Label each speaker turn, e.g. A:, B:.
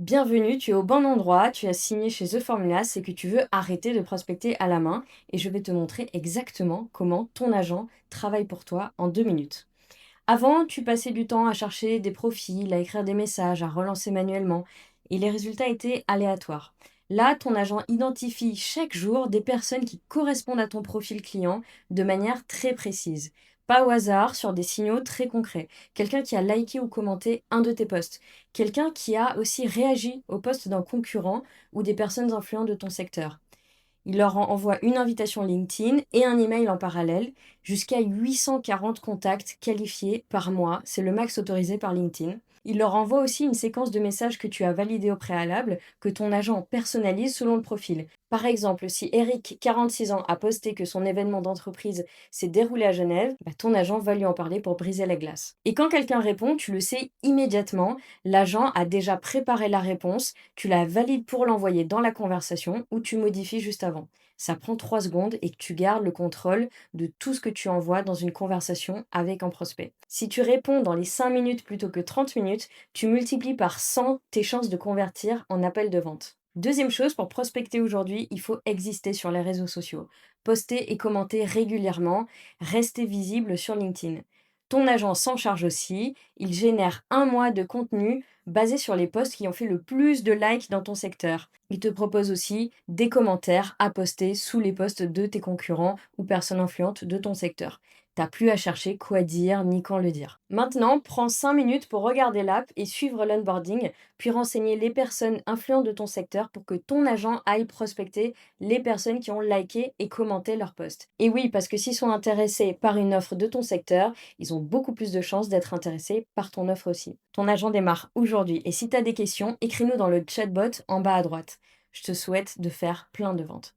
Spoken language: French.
A: Bienvenue, tu es au bon endroit, tu as signé chez The Formula, c'est que tu veux arrêter de prospecter à la main et je vais te montrer exactement comment ton agent travaille pour toi en 2 minutes. Avant, tu passais du temps à chercher des profils, à écrire des messages, à relancer manuellement et les résultats étaient aléatoires. Là, ton agent identifie chaque jour des personnes qui correspondent à ton profil client de manière très précise. Pas au hasard, sur des signaux très concrets. Quelqu'un qui a liké ou commenté un de tes posts. Quelqu'un qui a aussi réagi au post d'un concurrent ou des personnes influentes de ton secteur. Il leur envoie une invitation LinkedIn et un email en parallèle, jusqu'à 840 contacts qualifiés par mois, c'est le max autorisé par LinkedIn. Il leur envoie aussi une séquence de messages que tu as validés au préalable, que ton agent personnalise selon le profil. Par exemple, si Eric, 46 ans, a posté que son événement d'entreprise s'est déroulé à Genève, ton agent va lui en parler pour briser la glace. Et quand quelqu'un répond, tu le sais immédiatement, l'agent a déjà préparé la réponse, tu la valides pour l'envoyer dans la conversation ou tu modifies juste avant. Ça prend 3 secondes et tu gardes le contrôle de tout ce que tu envoies dans une conversation avec un prospect. Si tu réponds dans les 5 minutes plutôt que 30 minutes, tu multiplies par 100 tes chances de convertir en appel de vente. Deuxième chose, pour prospecter aujourd'hui, il faut exister sur les réseaux sociaux. Poster et commenter régulièrement, rester visible sur LinkedIn. Ton agent s'en charge aussi, il génère un mois de contenu basé sur les posts qui ont fait le plus de likes dans ton secteur. Il te propose aussi des commentaires à poster sous les posts de tes concurrents ou personnes influentes de ton secteur. T'as plus à chercher quoi dire ni quand le dire. Maintenant, prends 5 minutes pour regarder l'app et suivre l'onboarding, puis renseigner les personnes influentes de ton secteur pour que ton agent aille prospecter les personnes qui ont liké et commenté leur post. Et oui, parce que s'ils sont intéressés par une offre de ton secteur, ils ont beaucoup plus de chances d'être intéressés par ton offre aussi. Ton agent démarre aujourd'hui et si tu as des questions, écris-nous dans le chatbot en bas à droite. Je te souhaite de faire plein de ventes.